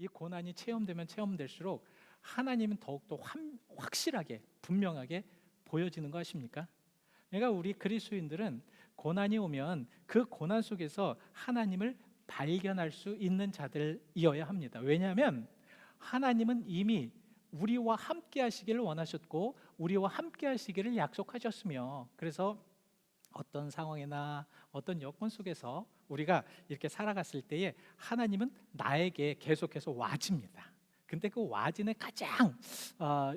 이 고난이 체험되면 체험될수록 하나님은 더욱더 확실하게 분명하게 보여지는 거 아십니까? 그러니까 우리 그리스도인들은 고난이 오면 그 고난 속에서 하나님을 발견할 수 있는 자들이어야 합니다. 왜냐하면 하나님은 이미 우리와 함께 하시기를 원하셨고 우리와 함께 하시기를 약속하셨으며, 그래서 어떤 상황이나 어떤 여건 속에서 우리가 이렇게 살아갔을 때에 하나님은 나에게 계속해서 와집니다. 근데 그 와진에 가장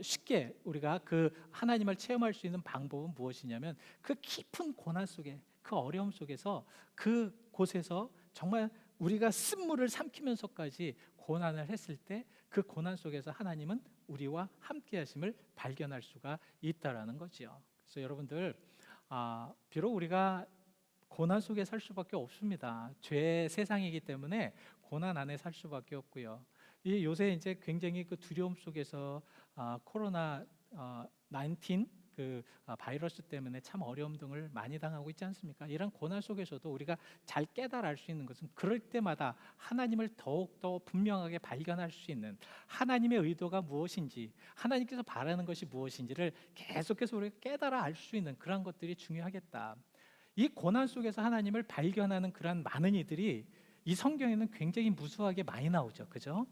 쉽게 우리가 그 하나님을 체험할 수 있는 방법은 무엇이냐면, 그 깊은 고난 속에, 그 어려움 속에서, 그 곳에서 정말 우리가 쓴물을 삼키면서까지 고난을 했을 때 그 고난 속에서 하나님은 우리와 함께 하심을 발견할 수가 있다라는 거죠. 그래서 여러분들, 비록 우리가 고난 속에 살 수밖에 없습니다. 죄의 세상이기 때문에 고난 안에 살 수밖에 없고요. 이 요새 이제 굉장히 그 두려움 속에서 코로나 19 그 바이러스 때문에 참 어려움 등을 많이 당하고 있지 않습니까? 이런 고난 속에서도 우리가 잘 깨달아 알 수 있는 것은, 그럴 때마다 하나님을 더욱더 분명하게 발견할 수 있는 하나님의 의도가 무엇인지, 하나님께서 바라는 것이 무엇인지를 계속해서 우리가 깨달아 알 수 있는 그런 것들이 중요하겠다. 이 고난 속에서 하나님을 발견하는 그런 많은 이들이 이 성경에는 굉장히 무수하게 많이 나오죠. 그죠?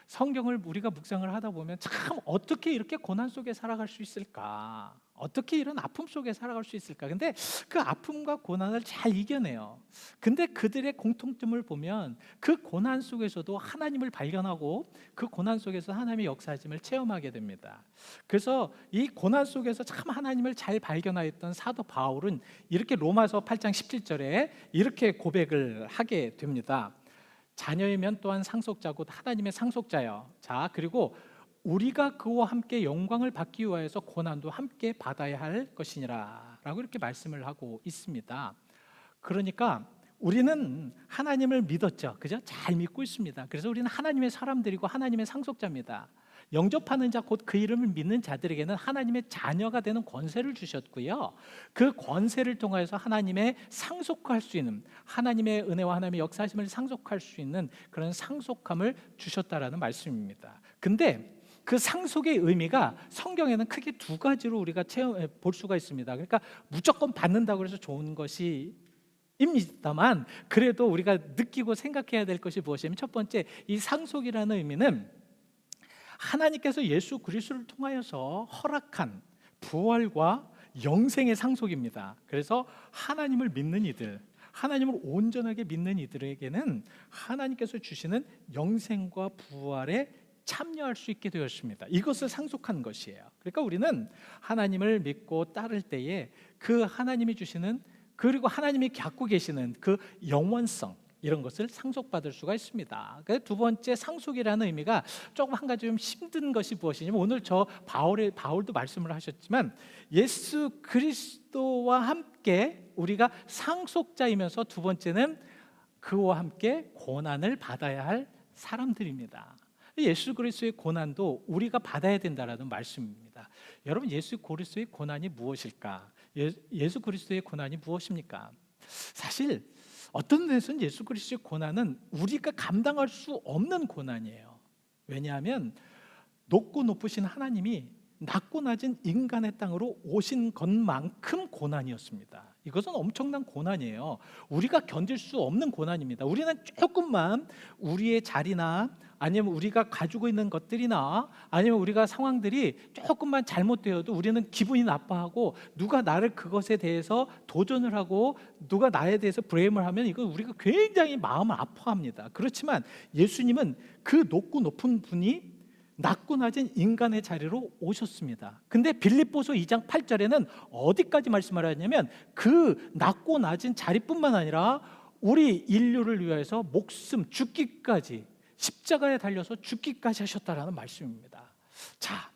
성경을 우리가 묵상을 하다 보면 참 어떻게 이렇게 고난 속에 살아갈 수 있을까? 어떻게 이런 아픔 속에 살아갈 수 있을까? 근데 그 아픔과 고난을 잘 이겨내요. 근데 그들의 공통점을 보면 그 고난 속에서도 하나님을 발견하고 그 고난 속에서 하나님의 역사하심을 체험하게 됩니다. 그래서 이 고난 속에서 참 하나님을 잘 발견하였던 사도 바울은 이렇게 로마서 8장 17절에 이렇게 고백을 하게 됩니다. 자녀이면 또한 상속자고 하나님의 상속자여. 자, 그리고 우리가 그와 함께 영광을 받기 위하여서 고난도 함께 받아야 할 것이니라 라고 이렇게 말씀을 하고 있습니다. 그러니까 우리는 하나님을 믿었죠. 그죠? 잘 믿고 있습니다. 그래서 우리는 하나님의 사람들이고 하나님의 상속자입니다. 영접하는 자, 곧 그 이름을 믿는 자들에게는 하나님의 자녀가 되는 권세를 주셨고요, 그 권세를 통해서 하나님의 상속할 수 있는, 하나님의 은혜와 하나님의 역사하심을 상속할 수 있는 그런 상속함을 주셨다라는 말씀입니다. 근데 그 상속의 의미가 성경에는 크게 두 가지로 우리가 볼 수가 있습니다. 그러니까 무조건 받는다고 해서 좋은 것이 입니다만, 그래도 우리가 느끼고 생각해야 될 것이 무엇이냐면, 첫 번째, 이 상속이라는 의미는 하나님께서 예수 그리스도를 통하여서 허락한 부활과 영생의 상속입니다. 그래서 하나님을 믿는 이들, 하나님을 온전하게 믿는 이들에게는 하나님께서 주시는 영생과 부활에 참여할 수 있게 되었습니다. 이것을 상속한 것이에요. 그러니까 우리는 하나님을 믿고 따를 때에 그 하나님이 주시는, 그리고 하나님이 갖고 계시는 그 영원성, 이런 것을 상속받을 수가 있습니다. 두 번째, 상속이라는 의미가 조금 한 가지 좀 힘든 것이 무엇이냐면, 오늘 저 바울도 말씀을 하셨지만 예수 그리스도와 함께 우리가 상속자이면서 두 번째는 그와 함께 고난을 받아야 할 사람들입니다. 예수 그리스도의 고난도 우리가 받아야 된다라는 말씀입니다. 여러분, 예수 그리스도의 고난이 무엇일까? 예수 그리스도의 고난이 무엇입니까? 사실 어떤 데서는 예수 그리스도의 고난은 우리가 감당할 수 없는 고난이에요. 왜냐하면 높고 높으신 하나님이 낮고 낮은 인간의 땅으로 오신 것만큼 고난이었습니다. 이것은 엄청난 고난이에요. 우리가 견딜 수 없는 고난입니다. 우리는 조금만 우리의 자리나 아니면 우리가 가지고 있는 것들이나 아니면 우리가 상황들이 조금만 잘못되어도 우리는 기분이 나빠하고, 누가 나를 그것에 대해서 도전을 하고 누가 나에 대해서 브레임을 하면 이거 우리가 굉장히 마음을 아파합니다. 그렇지만 예수님은 그 높고 높은 분이 낮고 낮은 인간의 자리로 오셨습니다. 근데 빌립보서 2장 8절에는 어디까지 말씀을 하냐면, 그 낮고 낮은 자리뿐만 아니라 우리 인류를 위해서 목숨 죽기까지, 십자가에 달려서 죽기까지 하셨다라는 말씀입니다. 자,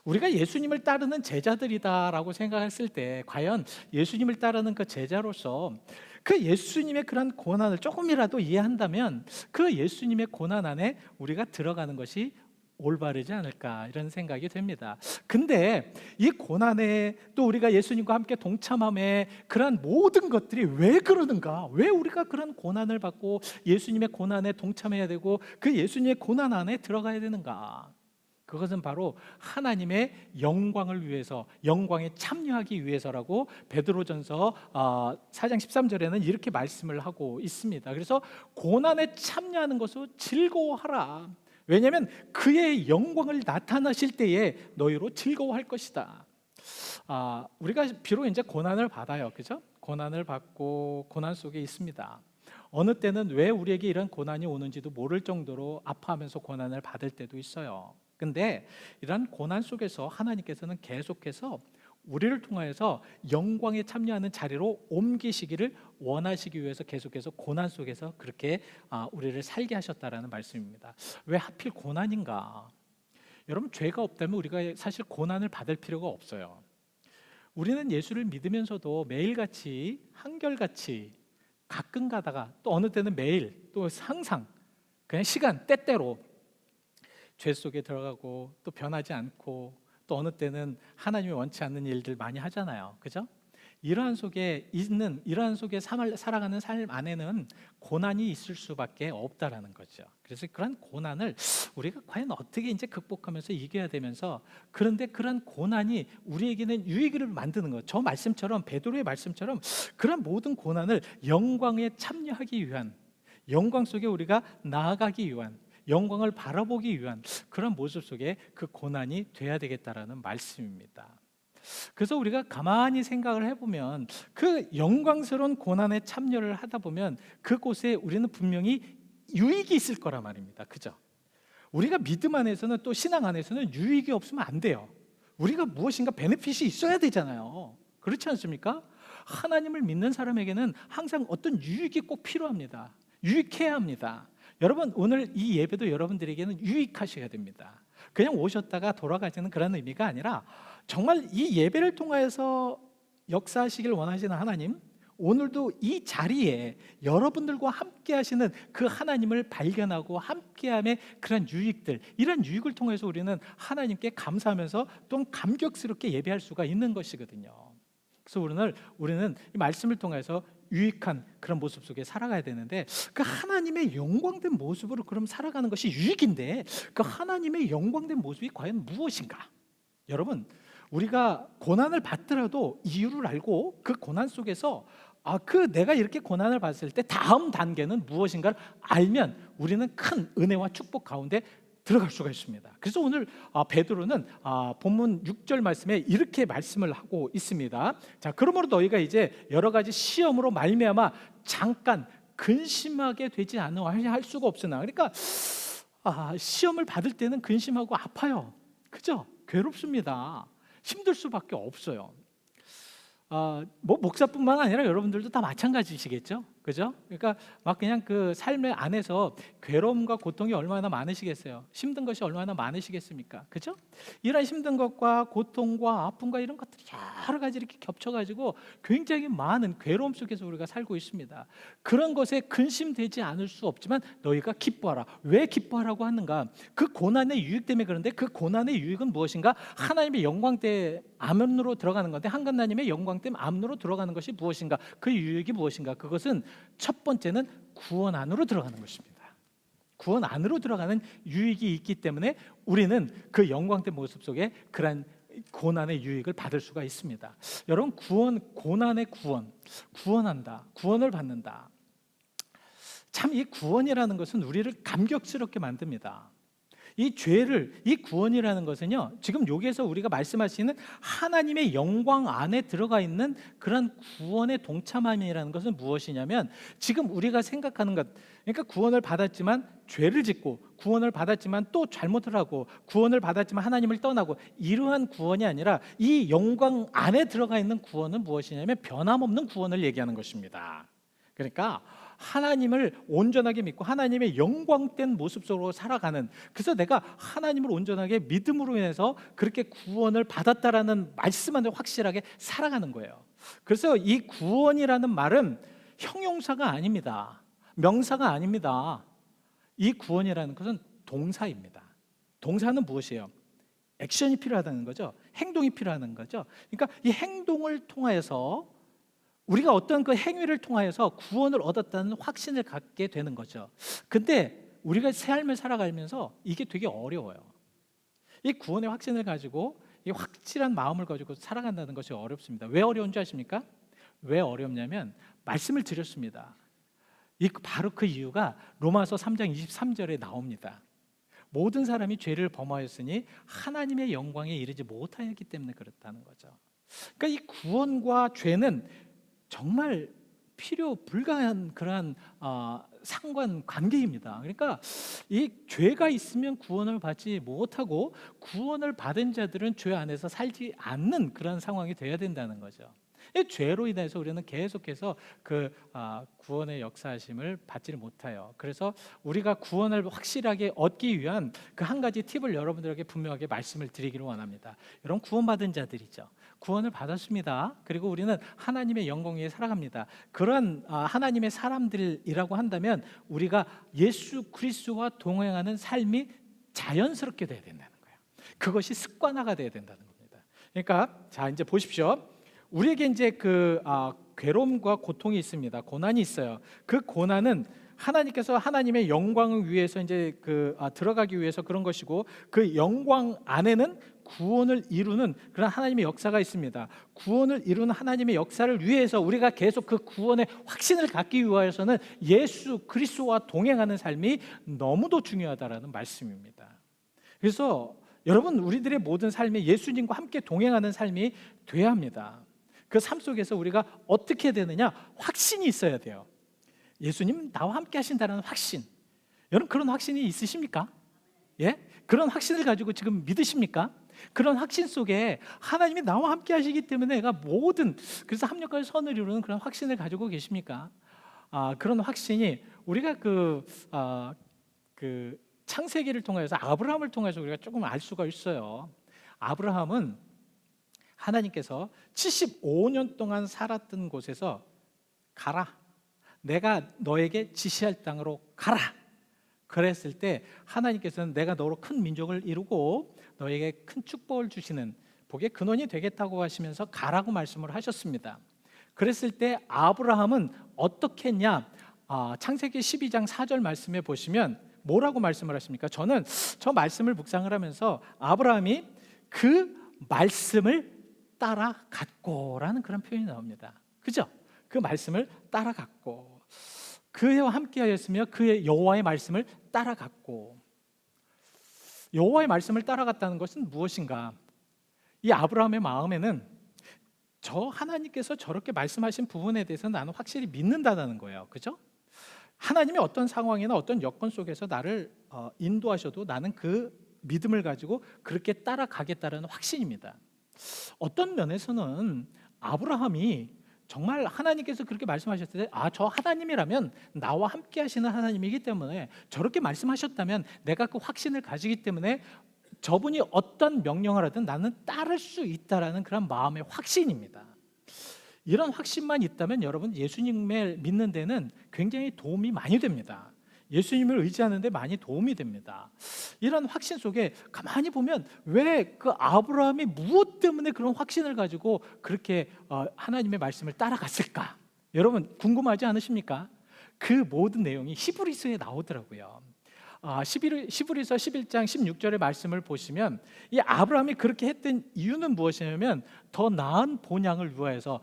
우리가 예수님을 따르는 제자들이다라고 생각했을 때, 과연 예수님을 따르는 그 제자로서 그 예수님의 그런 고난을 조금이라도 이해한다면 그 예수님의 고난 안에 우리가 들어가는 것이 올바르지 않을까 이런 생각이 됩니다. 근데 이 고난에 또 우리가 예수님과 함께 동참함에 그러한 모든 것들이 왜 그러는가? 왜 우리가 그런 고난을 받고 예수님의 고난에 동참해야 되고 그 예수님의 고난 안에 들어가야 되는가? 그것은 바로 하나님의 영광을 위해서, 영광에 참여하기 위해서라고 베드로전서 4장 13절에는 이렇게 말씀을 하고 있습니다. 그래서 고난에 참여하는 것을 즐거워하라. 왜냐하면 그의 영광을 나타나실 때에 너희로 즐거워할 것이다. 우리가 비록 이제 고난을 받아요, 그죠? 고난을 받고 고난 속에 있습니다. 어느 때는 왜 우리에게 이런 고난이 오는지도 모를 정도로 아파하면서 고난을 받을 때도 있어요. 근데 이런 고난 속에서 하나님께서는 계속해서 우리를 통하여서 영광에 참여하는 자리로 옮기시기를 원하시기 위해서 계속해서 고난 속에서 그렇게 우리를 살게 하셨다라는 말씀입니다. 왜 하필 고난인가? 여러분, 죄가 없다면 우리가 사실 고난을 받을 필요가 없어요. 우리는 예수를 믿으면서도 매일같이 한결같이 가끔 가다가 또 어느 때는 매일 또 항상 그냥 시간 때때로 죄 속에 들어가고 또 변하지 않고 또 어느 때는 하나님이 원치 않는 일들 많이 하잖아요, 그죠? 이러한 속에 살아가는 삶 안에는 고난이 있을 수밖에 없다라는 거죠. 그래서 그런 고난을 우리가 과연 어떻게 이제 극복하면서 이겨야 되면서, 그런데 그런 고난이 우리에게는 유익을 만드는 것. 저 말씀처럼, 베드로의 말씀처럼 그런 모든 고난을 영광에 참여하기 위한, 영광 속에 우리가 나아가기 위한, 영광을 바라보기 위한 그런 모습 속에 그 고난이 돼야 되겠다라는 말씀입니다. 그래서 우리가 가만히 생각을 해보면 그 영광스러운 고난에 참여를 하다 보면 그곳에 우리는 분명히 유익이 있을 거란 말입니다. 그죠? 우리가 믿음 안에서는 또 신앙 안에서는 유익이 없으면 안 돼요. 우리가 무엇인가 베네핏이 있어야 되잖아요. 그렇지 않습니까? 하나님을 믿는 사람에게는 항상 어떤 유익이 꼭 필요합니다. 유익해야 합니다. 여러분, 오늘 이 예배도 여러분들에게는 유익하셔야 됩니다. 그냥 오셨다가 돌아가시는 그런 의미가 아니라 정말 이 예배를 통해서 역사하시길 원하시는 하나님, 오늘도 이 자리에 여러분들과 함께 하시는 그 하나님을 발견하고 함께함의 그런 유익들, 이런 유익을 통해서 우리는 하나님께 감사하면서 또 감격스럽게 예배할 수가 있는 것이거든요. 그래서 우리는 이 말씀을 통해서 유익한 그런 모습 속에 살아가야 되는데, 그 하나님의 영광된 모습으로 그럼 살아가는 것이 유익인데 그 하나님의 영광된 모습이 과연 무엇인가? 여러분, 우리가 고난을 받더라도 이유를 알고 그 고난 속에서 내가 이렇게 고난을 받았을 때 다음 단계는 무엇인가를 알면 우리는 큰 은혜와 축복 가운데 들어갈 수가 있습니다. 그래서 오늘 베드로는 본문 6절 말씀에 이렇게 말씀을 하고 있습니다. 자, 그러므로 너희가 이제 여러 가지 시험으로 말미암아 잠깐 근심하게 되지 않아 할 수가 없으나, 그러니까 시험을 받을 때는 근심하고 아파요. 그죠? 괴롭습니다. 힘들 수밖에 없어요. 목사뿐만 아니라 여러분들도 다 마찬가지시겠죠, 그죠? 그러니까 막 그냥 그 삶의 안에서 괴로움과 고통이 얼마나 많으시겠어요? 힘든 것이 얼마나 많으시겠습니까, 그죠? 이런 힘든 것과 고통과 아픔과 이런 것들이 여러 가지 이렇게 겹쳐가지고 굉장히 많은 괴로움 속에서 우리가 살고 있습니다. 그런 것에 근심되지 않을 수 없지만 너희가 기뻐하라. 왜 기뻐하라고 하는가? 그 고난의 유익 때문에. 그런데 그 고난의 유익은 무엇인가? 하나님의 영광 때 암으로 들어가는 건데, 하나님의 영광 때문에 암으로 들어가는 것이 무엇인가? 그 유익이 무엇인가? 그것은 첫 번째는 구원 안으로 들어가는 것입니다. 구원 안으로 들어가는 유익이 있기 때문에 우리는 그 영광된 모습 속에 그런 고난의 유익을 받을 수가 있습니다. 여러분, 고난의 구원한다, 구원을 받는다. 참, 이 구원이라는 것은 우리를 감격스럽게 만듭니다. 이 구원이라는 것은요, 지금 여기에서 우리가 말씀하시는 하나님의 영광 안에 들어가 있는 그런 구원의 동참함이라는 것은 무엇이냐면, 지금 우리가 생각하는 것, 그러니까 구원을 받았지만 죄를 짓고, 구원을 받았지만 또 잘못을 하고, 구원을 받았지만 하나님을 떠나고, 이러한 구원이 아니라 이 영광 안에 들어가 있는 구원은 무엇이냐면 변함없는 구원을 얘기하는 것입니다. 그러니까 하나님을 온전하게 믿고 하나님의 영광된 모습 속으로 살아가는, 그래서 내가 하나님을 온전하게 믿음으로 인해서 그렇게 구원을 받았다라는 말씀 안에 확실하게 살아가는 거예요. 그래서 이 구원이라는 말은 형용사가 아닙니다. 명사가 아닙니다. 이 구원이라는 것은 동사입니다. 동사는 무엇이에요? 액션이 필요하다는 거죠. 행동이 필요하다는 거죠. 그러니까 이 행동을 통하여서 우리가 어떤 그 행위를 통하여서 구원을 얻었다는 확신을 갖게 되는 거죠. 근데 우리가 삶을 살아가면서 이게 되게 어려워요. 이 구원의 확신을 가지고 이 확실한 마음을 가지고 살아간다는 것이 어렵습니다. 왜 어려운 줄 아십니까? 왜 어렵냐면 말씀을 드렸습니다. 바로 그 이유가 로마서 3장 23절에 나옵니다. 모든 사람이 죄를 범하였으니 하나님의 영광에 이르지 못하였기 때문에 그렇다는 거죠. 그러니까 이 구원과 죄는 정말 필요 불가한 그러한 상관관계입니다. 그러니까 이 죄가 있으면 구원을 받지 못하고 구원을 받은 자들은 죄 안에서 살지 않는 그런 상황이 되어야 된다는 거죠. 이 죄로 인해서 우리는 계속해서 그 구원의 역사하심을 받지를 못해요. 그래서 우리가 구원을 확실하게 얻기 위한 그 한 가지 팁을 여러분들에게 분명하게 말씀을 드리기를 원합니다. 여러분, 구원받은 자들이죠. 구원을 받았습니다. 그리고 우리는 하나님의 영광 위에 살아갑니다. 그런 하나님의 사람들이라고 한다면 우리가 예수 그리스도와 동행하는 삶이 자연스럽게 돼야 된다는 거예요. 그것이 습관화가 돼야 된다는 겁니다. 그러니까 자, 이제 보십시오. 우리에게 이제 괴로움과 고통이 있습니다. 고난이 있어요. 그 고난은 하나님께서 하나님의 영광을 위해서 이제 들어가기 위해서 그런 것이고, 그 영광 안에는 구원을 이루는 그런 하나님의 역사가 있습니다. 구원을 이루는 하나님의 역사를 위해서 우리가 계속 그 구원의 확신을 갖기 위하여서는 예수 그리스도와 동행하는 삶이 너무도 중요하다라는 말씀입니다. 그래서 여러분, 우리들의 모든 삶에 예수님과 함께 동행하는 삶이 돼야 합니다. 그 삶 속에서 우리가 어떻게 되느냐? 확신이 있어야 돼요. 예수님 나와 함께 하신다는 확신. 여러분, 그런 확신이 있으십니까? 예? 그런 확신을 가지고 지금 믿으십니까? 그런 확신 속에 하나님이 나와 함께 하시기 때문에 내가 그래서 합력과 선을 이루는 그런 확신을 가지고 계십니까? 그런 확신이 우리가 창세기를 통해서 아브라함을 통해서 우리가 조금 알 수가 있어요. 아브라함은 하나님께서 75년 동안 살았던 곳에서 가라, 내가 너에게 지시할 땅으로 가라 그랬을 때 하나님께서는 내가 너로 큰 민족을 이루고 너에게 큰 축복을 주시는 복의 근원이 되겠다고 하시면서 가라고 말씀을 하셨습니다. 그랬을 때 아브라함은 어떻게 했냐? 창세기 12장 4절 말씀에 보시면 뭐라고 말씀을 하십니까? 저는 저 말씀을 묵상을 하면서 아브라함이 그 말씀을 따라갔고라는 그런 표현이 나옵니다. 그죠? 그 말씀을 따라갔고, 그와 함께하였으며 그의 여호와의 말씀을 따라갔고. 여호와의 말씀을 따라갔다는 것은 무엇인가? 이 아브라함의 마음에는 저 하나님께서 저렇게 말씀하신 부분에 대해서 나는 확실히 믿는다는 거예요. 그죠? 하나님이 어떤 상황이나 어떤 여건 속에서 나를 인도하셔도 나는 그 믿음을 가지고 그렇게 따라가겠다는 확신입니다. 어떤 면에서는 아브라함이 정말 하나님께서 그렇게 말씀하셨을 때 저 하나님이라면 나와 함께 하시는 하나님이기 때문에 저렇게 말씀하셨다면 내가 그 확신을 가지기 때문에 저분이 어떤 명령을 하든 나는 따를 수 있다라는 그런 마음의 확신입니다. 이런 확신만 있다면 여러분, 예수님을 믿는 데는 굉장히 도움이 많이 됩니다. 예수님을 의지하는 데 많이 도움이 됩니다. 이런 확신 속에 가만히 보면 왜 그 아브라함이 무엇 때문에 그런 확신을 가지고 그렇게 하나님의 말씀을 따라갔을까? 여러분, 궁금하지 않으십니까? 그 모든 내용이 히브리서에 나오더라고요. 히브리서 11장 16절의 말씀을 보시면 이 아브라함이 그렇게 했던 이유는 무엇이냐면 더 나은 본향을 위하여서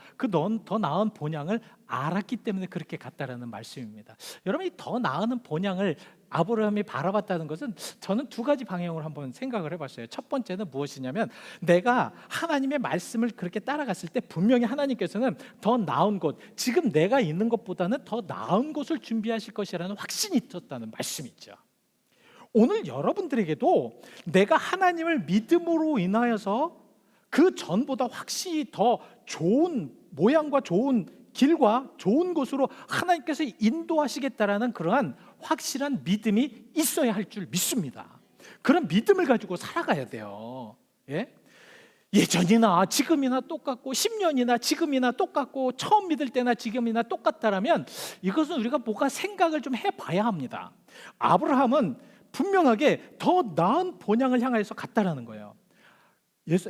더 나은 본향을 알았기 때문에 그렇게 갔다라는 말씀입니다. 여러분이 더 나은 본향을 아브라함이 바라봤다는 것은 저는 두 가지 방향으로 한번 생각을 해봤어요. 첫 번째는 무엇이냐면 내가 하나님의 말씀을 그렇게 따라갔을 때 분명히 하나님께서는 더 나은 곳, 지금 내가 있는 것보다는 더 나은 곳을 준비하실 것이라는 확신이 있었다는 말씀이죠. 오늘 여러분들에게도 내가 하나님을 믿음으로 인하여서 그 전보다 확실히 더 좋은 모양과 좋은 길과 좋은 곳으로 하나님께서 인도하시겠다라는 그러한 확실한 믿음이 있어야 할 줄 믿습니다. 그런 믿음을 가지고 살아가야 돼요. 예전이나 지금이나 똑같고 10년이나 지금이나 똑같고 처음 믿을 때나 지금이나 똑같다라면 이것은 우리가 뭔가 생각을 좀 해봐야 합니다. 아브라함은 분명하게 더 나은 본향을 향해서 갔다라는 거예요.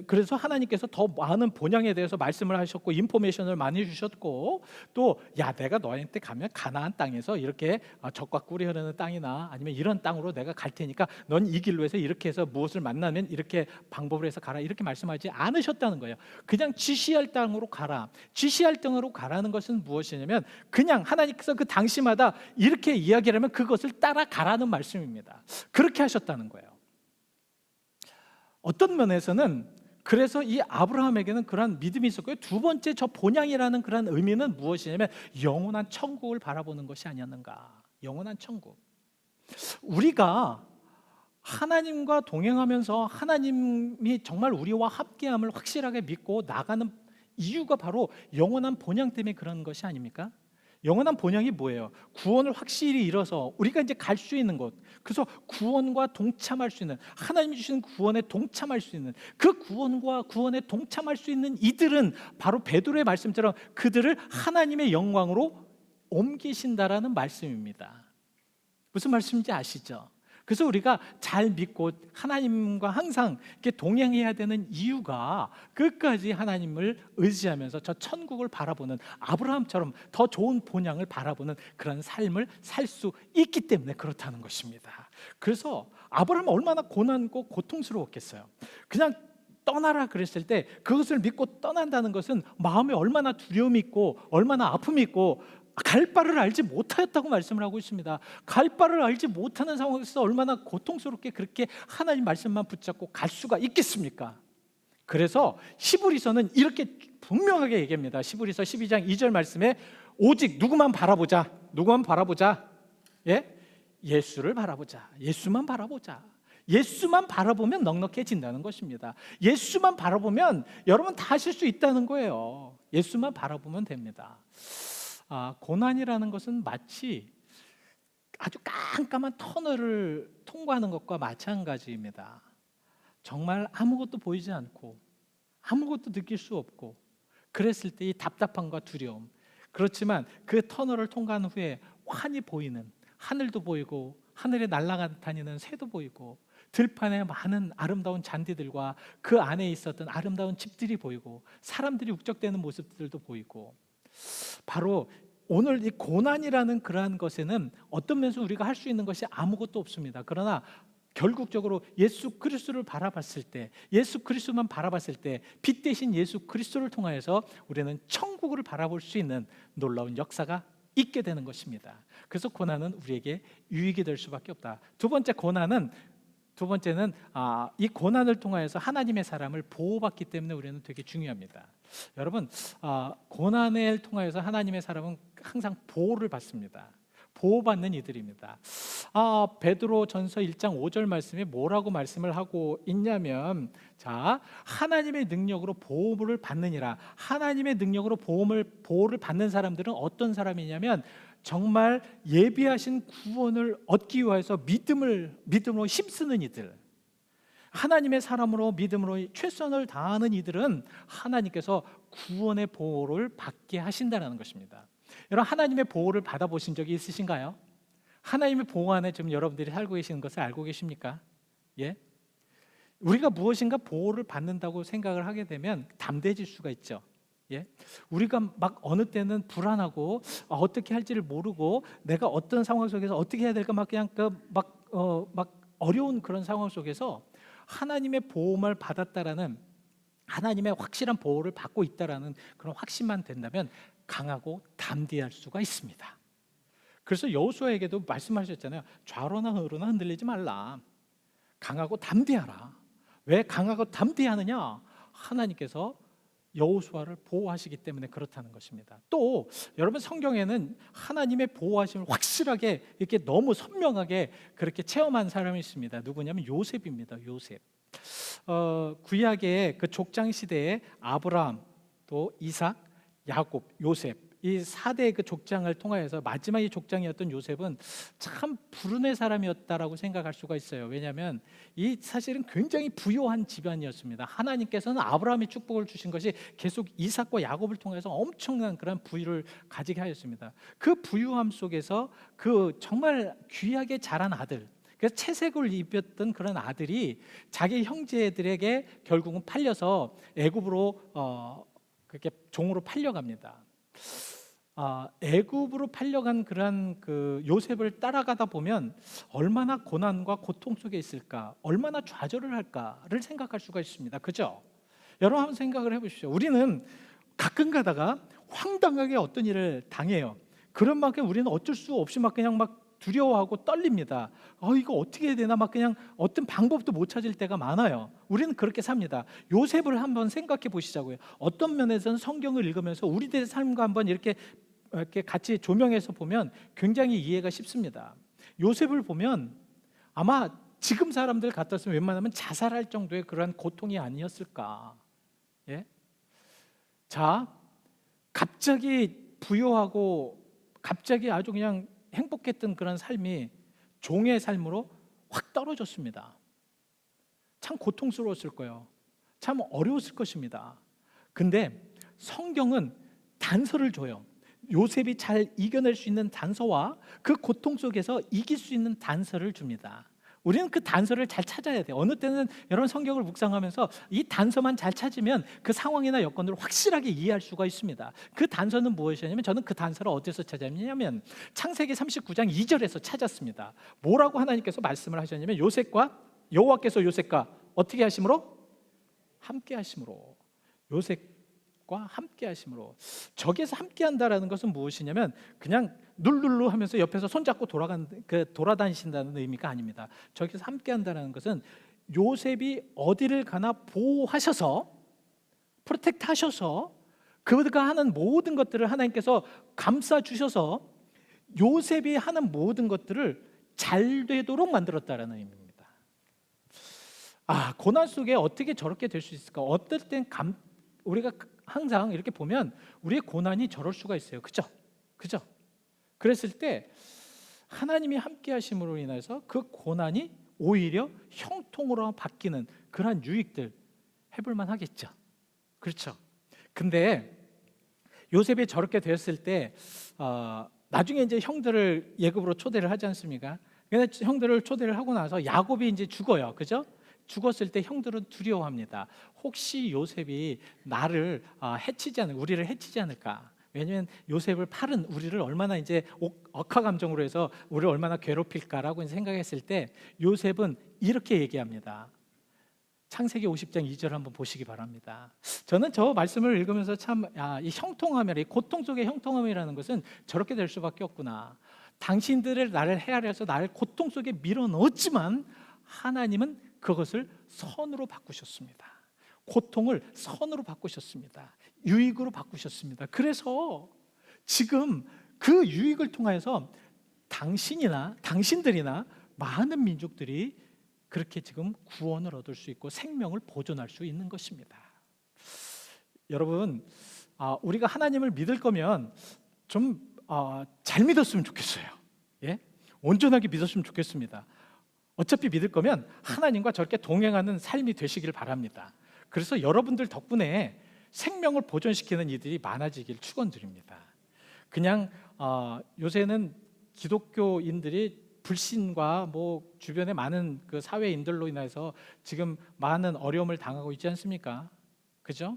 그래서 하나님께서 더 많은 본향에 대해서 말씀을 하셨고 인포메이션을 많이 주셨고, 또 야, 내가 너한테 가면 가나안 땅에서 이렇게 젖과 꿀이 흐르는 땅이나 아니면 이런 땅으로 내가 갈 테니까 넌 이 길로 해서 이렇게 해서 무엇을 만나면 이렇게 방법을 해서 가라, 이렇게 말씀하지 않으셨다는 거예요. 그냥 지시할 땅으로 가라. 지시할 땅으로 가라는 것은 무엇이냐면 그냥 하나님께서 그 당시마다 이렇게 이야기를 하면 그것을 따라가라는 말씀입니다. 그렇게 하셨다는 거예요. 어떤 면에서는 그래서 이 아브라함에게는 그러한 믿음이 있었고요. 두 번째, 저 본향이라는 그런 의미는 무엇이냐면 영원한 천국을 바라보는 것이 아니었는가. 영원한 천국. 우리가 하나님과 동행하면서 하나님이 정말 우리와 함께함을 확실하게 믿고 나가는 이유가 바로 영원한 본향 때문에 그런 것이 아닙니까? 영원한 본향이 뭐예요? 구원을 확실히 이뤄서 우리가 이제 갈 수 있는 곳, 그래서 구원과 동참할 수 있는, 하나님이 주시는 구원에 동참할 수 있는, 그 구원과 구원에 동참할 수 있는 이들은 바로 베드로의 말씀처럼 그들을 하나님의 영광으로 옮기신다라는 말씀입니다. 무슨 말씀인지 아시죠? 그래서 우리가 잘 믿고 하나님과 항상 이렇게 동행해야 되는 이유가 끝까지 하나님을 의지하면서 저 천국을 바라보는, 아브라함처럼 더 좋은 본향을 바라보는 그런 삶을 살 수 있기 때문에 그렇다는 것입니다. 그래서 아브라함은 얼마나 고난고 고통스러웠겠어요. 그냥 떠나라 그랬을 때 그것을 믿고 떠난다는 것은 마음에 얼마나 두려움이 있고 얼마나 아픔이 있고 갈 바를 알지 못하였다고 말씀을 하고 있습니다. 갈 바를 알지 못하는 상황에서 얼마나 고통스럽게 그렇게 하나님 말씀만 붙잡고 갈 수가 있겠습니까? 그래서 히브리서는 이렇게 분명하게 얘기합니다. 히브리서 12장 2절 말씀에 오직 누구만 바라보자. 누구만 바라보자. 예? 예수를 바라보자. 예수만 바라보자. 예수만 바라보면 넉넉해진다는 것입니다. 예수만 바라보면 여러분 다 하실 수 있다는 거예요. 예수만 바라보면 됩니다. 고난이라는 것은 마치 아주 깜깜한 터널을 통과하는 것과 마찬가지입니다. 정말 아무것도 보이지 않고 아무것도 느낄 수 없고 그랬을 때 이 답답함과 두려움, 그렇지만 그 터널을 통과한 후에 환히 보이는 하늘도 보이고 하늘에 날아다니는 새도 보이고 들판에 많은 아름다운 잔디들과 그 안에 있었던 아름다운 집들이 보이고 사람들이 uk적대는 모습들도 보이고, 바로 오늘 이 고난이라는 그러한 것에는 어떤 면에서 우리가 할 수 있는 것이 아무것도 없습니다. 그러나 결국적으로 예수 그리스도를 바라봤을 때, 예수 그리스도만 바라봤을 때 빛 대신 예수 그리스도를 통하여서 우리는 천국을 바라볼 수 있는 놀라운 역사가 있게 되는 것입니다. 그래서 고난은 우리에게 유익이 될 수밖에 없다. 두 번째는 이 고난을 통하여서 하나님의 사람을 보호받기 때문에 우리는 되게 중요합니다. 여러분, 고난을 통하여서 하나님의 사람은 항상 보호를 받습니다. 보호받는 이들입니다. 베드로 전서 1장 5절 말씀에 뭐라고 말씀을 하고 있냐면, 자, 하나님의 능력으로 보호를 받느니라. 하나님의 능력으로 보호를 받는 사람들은 어떤 사람이냐면 정말 예비하신 구원을 얻기 위해서 믿음으로 힘쓰는 이들, 하나님의 사람으로 믿음으로 최선을 다하는 이들은 하나님께서 구원의 보호를 받게 하신다는 것입니다. 여러분, 하나님의 보호를 받아보신 적이 있으신가요? 하나님의 보호 안에 지금 여러분들이 살고 계시는 것을 알고 계십니까? 예? 우리가 무엇인가 보호를 받는다고 생각을 하게 되면 담대해질 수가 있죠. 예? 우리가 막 어느 때는 불안하고 어떻게 할지를 모르고 내가 어떤 상황 속에서 어떻게 해야 될까 막 그냥 막 어려운 그런 상황 속에서 하나님의 보호를 받았다라는, 하나님의 확실한 보호를 받고 있다라는 그런 확신만 된다면 강하고 담대할 수가 있습니다. 그래서 여호수아에게도 말씀하셨잖아요. 좌로나 우로나 흔들리지 말라. 강하고 담대하라. 왜 강하고 담대하느냐? 하나님께서 여호수아를 보호하시기 때문에 그렇다는 것입니다. 또 여러분, 성경에는 하나님의 보호하심을 확실하게 이렇게 너무 선명하게 그렇게 체험한 사람이 있습니다. 누구냐면 요셉입니다. 요셉. 구약의 그 족장 시대에 아브라함, 또 이삭, 야곱, 요셉, 이 4대의 그 족장을 통하여서 마지막의 족장이었던 요셉은 참 불운의 사람이었다라고 생각할 수가 있어요. 왜냐하면 이 사실은 굉장히 부유한 집안이었습니다. 하나님께서는 아브라함의 축복을 주신 것이 계속 이삭과 야곱을 통해서 엄청난 그런 부유를 가지게 하였습니다. 그 부유함 속에서 그 정말 귀하게 자란 아들, 그래서 채색을 입었던 그런 아들이 자기 형제들에게 결국은 팔려서 애굽으로 그렇게 종으로 팔려갑니다. 애굽으로 팔려간 그러한 그 요셉을 따라가다 보면 얼마나 고난과 고통 속에 있을까, 얼마나 좌절을 할까를 생각할 수가 있습니다. 그죠? 여러분 한번 생각을 해보십시오. 우리는 가끔 가다가 황당하게 어떤 일을 당해요. 그런 만큼 우리는 어쩔 수 없이 막 그냥 막 두려워하고 떨립니다. 이거 어떻게 해야 되나, 막 그냥 어떤 방법도 못 찾을 때가 많아요. 우리는 그렇게 삽니다. 요셉을 한번 생각해 보시자고요. 어떤 면에서는 성경을 읽으면서 우리들의 삶과 한번 이렇게 같이 조명해서 보면 굉장히 이해가 쉽습니다. 요셉을 보면 아마 지금 사람들 같았으면 웬만하면 자살할 정도의 그러한 고통이 아니었을까. 예? 자, 갑자기 부유하고 갑자기 아주 그냥 행복했던 그런 삶이 종의 삶으로 확 떨어졌습니다. 참 고통스러웠을 거예요. 참 어려웠을 것입니다. 근데 성경은 단서를 줘요. 요셉이 잘 이겨낼 수 있는 단서와 그 고통 속에서 이길 수 있는 단서를 줍니다. 우리는 그 단서를 잘 찾아야 돼요. 어느 때는 여러분 성경을 묵상하면서 이 단서만 잘 찾으면 그 상황이나 여건을 확실하게 이해할 수가 있습니다. 그 단서는 무엇이냐면, 저는 그 단서를 어디서 찾았냐면 창세기 39장 2절에서 찾았습니다. 뭐라고 하나님께서 말씀을 하셨냐면, 여호와께서 요셉과 어떻게 하심으로? 함께 하심으로. 요셉과 함께 하심으로. 저기에서 함께 한다라는 것은 무엇이냐면 그냥 룰룰루 하면서 옆에서 손잡고 돌아다니신다는 의미가 아닙니다. 저기서 함께 한다는 것은 요셉이 어디를 가나 보호하셔서, 프로텍트 하셔서, 그가 하는 모든 것들을 하나님께서 감싸 주셔서 요셉이 하는 모든 것들을 잘 되도록 만들었다라는 의미입니다. 고난 속에 어떻게 저렇게 될 수 있을까? 어떨 땐 우리가 항상 이렇게 보면 우리의 고난이 저럴 수가 있어요. 그죠? 그랬을 때 하나님이 함께 하심으로 인해서 그 고난이 오히려 형통으로 바뀌는 그러한 유익들 해볼만 하겠죠. 그렇죠? 근데 요셉이 저렇게 되었을 때 나중에 이제 형들을 예급으로 초대를 하지 않습니까? 근데 형들을 초대를 하고 나서 야곱이 이제 죽어요. 그죠? 죽었을 때 형들은 두려워합니다. 혹시 요셉이 우리를 해치지 않을까? 왜냐하면 요셉을 팔은 우리를 얼마나 이제 억하 감정으로 해서 우리를 얼마나 괴롭힐까라고 생각했을 때 요셉은 이렇게 얘기합니다. 창세기 50장 2절 한번 보시기 바랍니다. 저는 저 말씀을 읽으면서 이 형통함이라, 이 고통 속의 형통함이라는 것은 저렇게 될 수밖에 없구나. 당신들을 나를 헤아려서 나를 고통 속에 밀어넣었지만 하나님은 그것을 선으로 바꾸셨습니다. 고통을 선으로 바꾸셨습니다. 유익으로 바꾸셨습니다. 그래서 지금 그 유익을 통해서 당신들이나 많은 민족들이 그렇게 지금 구원을 얻을 수 있고 생명을 보존할 수 있는 것입니다. 여러분, 우리가 하나님을 믿을 거면 좀 잘 믿었으면 좋겠어요. 예? 온전하게 믿었으면 좋겠습니다. 어차피 믿을 거면 하나님과 저렇게 동행하는 삶이 되시길 바랍니다. 그래서 여러분들 덕분에 생명을 보존시키는 이들이 많아지길 축원드립니다. 그냥 요새는 기독교인들이 불신과 주변의 많은 그 사회인들로 인해서 지금 많은 어려움을 당하고 있지 않습니까? 그죠?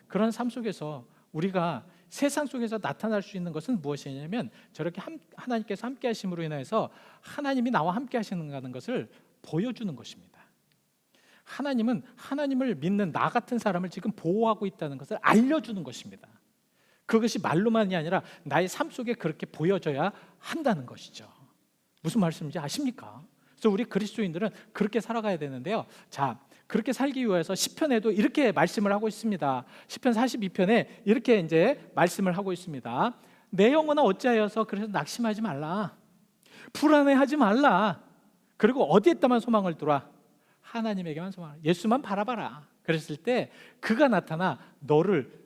그런 삶 속에서 우리가 세상 속에서 나타날 수 있는 것은 무엇이냐면 저렇게 하나님께서 함께 하심으로 인해서 하나님이 나와 함께 하시는 것을 보여주는 것입니다. 하나님은 하나님을 믿는 나 같은 사람을 지금 보호하고 있다는 것을 알려주는 것입니다. 그것이 말로만이 아니라 나의 삶 속에 그렇게 보여져야 한다는 것이죠. 무슨 말씀인지 아십니까? 그래서 우리 그리스도인들은 그렇게 살아가야 되는데요. 자, 그렇게 살기 위해서 시편에도 이렇게 말씀을 하고 있습니다. 시편 42편에 이렇게 이제 말씀을 하고 있습니다. 내 영혼아 어찌하여서 그래서 낙심하지 말라. 불안해하지 말라. 그리고 어디에다만 소망을 두라? 하나님에게만 소망을. 예수만 바라봐라. 그랬을 때 그가 나타나 너를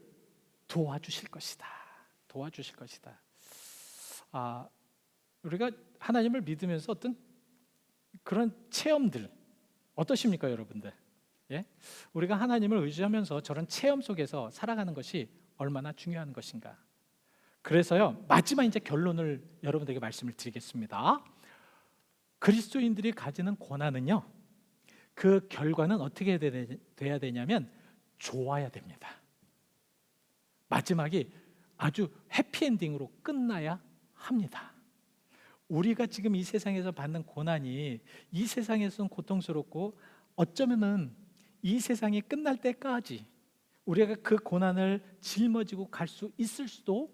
도와주실 것이다. 도와주실 것이다. 우리가 하나님을 믿으면서 어떤 그런 체험들 어떠십니까, 여러분들? 예? 우리가 하나님을 의지하면서 저런 체험 속에서 살아가는 것이 얼마나 중요한 것인가. 그래서요, 마지막 이제 결론을 여러분들에게 말씀을 드리겠습니다. 그리스도인들이 가지는 고난은요, 그 결과는 어떻게 돼야 되냐면 좋아야 됩니다. 마지막이 아주 해피엔딩으로 끝나야 합니다. 우리가 지금 이 세상에서 받는 고난이 이 세상에서는 고통스럽고 어쩌면은 이 세상이 끝날 때까지 우리가 그 고난을 짊어지고 갈 수 있을 수도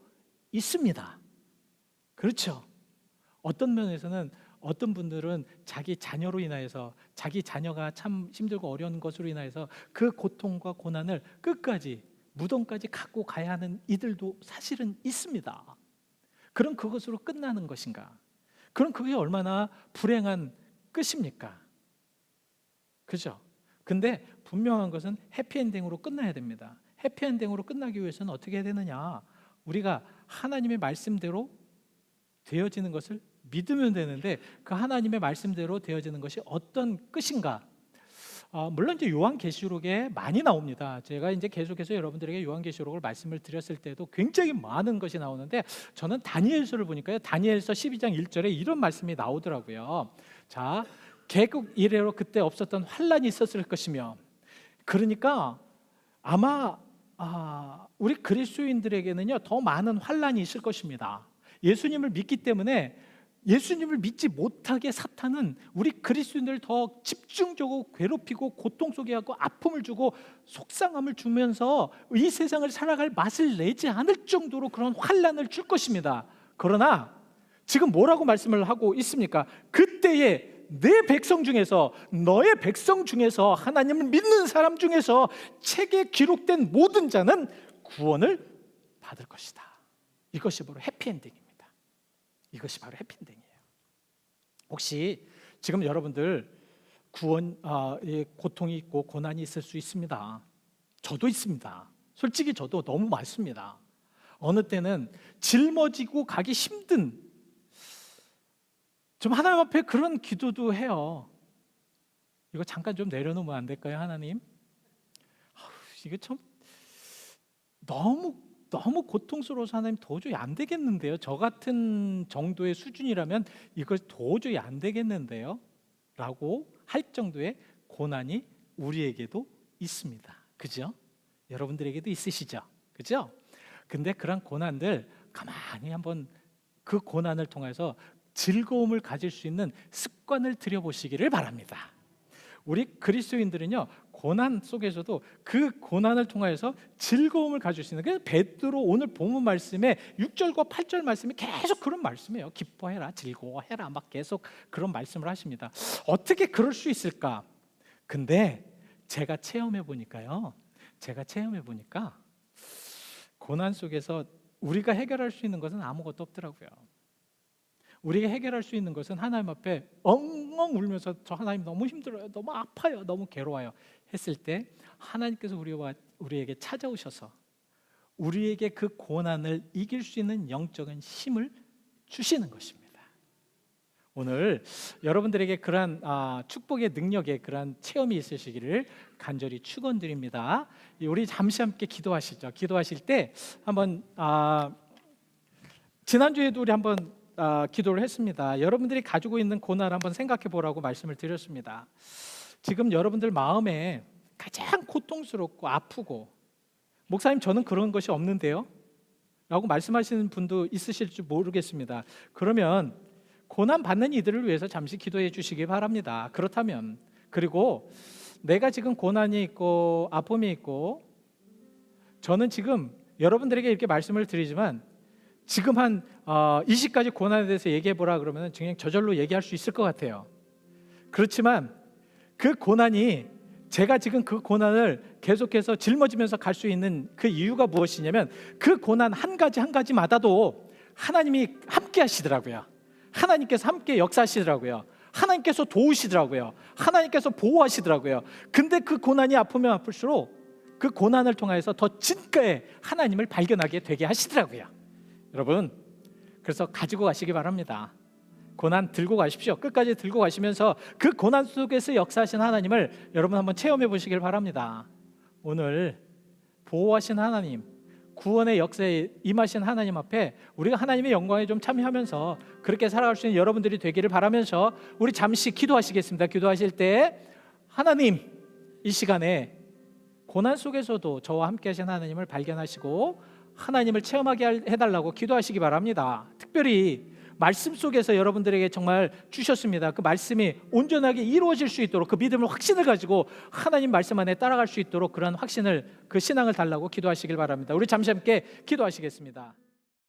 있습니다. 그렇죠? 어떤 면에서는 어떤 분들은 자기 자녀로 인하여서 자기 자녀가 참 힘들고 어려운 것으로 인하여서 그 고통과 고난을 끝까지 무덤까지 갖고 가야 하는 이들도 사실은 있습니다. 그럼 그것으로 끝나는 것인가? 그럼 그게 얼마나 불행한 끝입니까? 그죠? 근데 분명한 것은 해피엔딩으로 끝나야 됩니다. 해피엔딩으로 끝나기 위해서는 어떻게 해야 되느냐? 우리가 하나님의 말씀대로 되어지는 것을 믿으면 되는데, 그 하나님의 말씀대로 되어지는 것이 어떤 끝인가? 물론 이제 요한계시록에 많이 나옵니다. 제가 이제 계속해서 여러분들에게 요한계시록을 말씀을 드렸을 때도 굉장히 많은 것이 나오는데, 저는 다니엘서를 보니까요, 다니엘서 12장 1절에 이런 말씀이 나오더라고요. 자, 개국 이래로 그때 없었던 환란이 있었을 것이며, 그러니까 아마 우리 그리스도인들에게는요 더 많은 환란이 있을 것입니다. 예수님을 믿기 때문에 예수님을 믿지 못하게 사탄은 우리 그리스도인들을 더 집중적으로 괴롭히고 고통 속에 하고 아픔을 주고 속상함을 주면서 이 세상을 살아갈 맛을 내지 않을 정도로 그런 환란을 줄 것입니다. 그러나 지금 뭐라고 말씀을 하고 있습니까? 그때에 내 백성 중에서, 너의 백성 중에서, 하나님을 믿는 사람 중에서 책에 기록된 모든 자는 구원을 받을 것이다. 이것이 바로 해피엔딩입니다. 이것이 바로 해피엔딩이에요. 혹시 지금 여러분들 고통이 있고 고난이 있을 수 있습니다. 저도 있습니다. 솔직히 저도 너무 많습니다. 어느 때는 짊어지고 가기 힘든, 좀 하나님 앞에 그런 기도도 해요. 이거 잠깐 좀 내려놓으면 안 될까요, 하나님? 이게 참 너무 고통스러워서 하나님 도저히 안 되겠는데요. 저 같은 정도의 수준이라면 이거 도저히 안 되겠는데요 라고 할 정도의 고난이 우리에게도 있습니다. 그죠? 여러분들에게도 있으시죠? 그죠? 근데 그런 고난들 가만히 한번 그 고난을 통해서 즐거움을 가질 수 있는 습관을 들여보시기를 바랍니다. 우리 그리스도인들은요 고난 속에서도 그 고난을 통해서 즐거움을 가질 수 있는, 그래서 베드로 오늘 본문 말씀에 6절과 8절 말씀이 계속 그런 말씀이에요. 기뻐해라, 즐거워해라, 막 계속 그런 말씀을 하십니다. 어떻게 그럴 수 있을까? 근데 제가 체험해 보니까 고난 속에서 우리가 해결할 수 있는 것은 아무것도 없더라고요. 우리가 해결할 수 있는 것은 하나님 앞에 엉엉 울면서 저 하나님 너무 힘들어요, 너무 아파요, 너무 괴로워요 했을 때 하나님께서 우리에게 찾아오셔서 우리에게 그 고난을 이길 수 있는 영적인 힘을 주시는 것입니다. 오늘 여러분들에게 그러한 축복의 능력의 그러한 체험이 있으시기를 간절히 축원드립니다. 우리 잠시 함께 기도하시죠. 기도하실 때 한번 지난주에도 우리 한번 기도를 했습니다. 여러분들이 가지고 있는 고난을 한번 생각해 보라고 말씀을 드렸습니다. 지금 여러분들 마음에 가장 고통스럽고 아프고, 목사님 저는 그런 것이 없는데요 라고 말씀하시는 분도 있으실지 모르겠습니다. 그러면 고난 받는 이들을 위해서 잠시 기도해 주시기 바랍니다. 그렇다면, 그리고 내가 지금 고난이 있고 아픔이 있고, 저는 지금 여러분들에게 이렇게 말씀을 드리지만 지금 한 20가지 고난에 대해서 얘기해보라 그러면 그냥 저절로 얘기할 수 있을 것 같아요. 그렇지만 그 고난이, 제가 지금 그 고난을 계속해서 짊어지면서 갈 수 있는 그 이유가 무엇이냐면, 그 고난 한 가지마다도 하나님이 함께 하시더라고요. 하나님께서 함께 역사하시더라고요. 하나님께서 도우시더라고요. 하나님께서 보호하시더라고요. 근데 그 고난이 아프면 아플수록 그 고난을 통해서 더 진가의 하나님을 발견하게 되게 하시더라고요. 여러분, 그래서 가지고 가시기 바랍니다. 고난 들고 가십시오. 끝까지 들고 가시면서 그 고난 속에서 역사하신 하나님을 여러분 한번 체험해 보시길 바랍니다. 오늘 보호하신 하나님, 구원의 역사에 임하신 하나님 앞에 우리가 하나님의 영광에 좀 참여하면서 그렇게 살아갈 수 있는 여러분들이 되기를 바라면서 우리 잠시 기도하시겠습니다. 기도하실 때 하나님, 이 시간에 고난 속에서도 저와 함께 하신 하나님을 발견하시고 하나님을 체험하게 해달라고 기도하시기 바랍니다. 특별히 말씀 속에서 여러분들에게 정말 주셨습니다. 그 말씀이 온전하게 이루어질 수 있도록 그 믿음을, 확신을 가지고 하나님 말씀 안에 따라갈 수 있도록 그런 확신을, 그 신앙을 달라고 기도하시길 바랍니다. 우리 잠시 함께 기도하시겠습니다.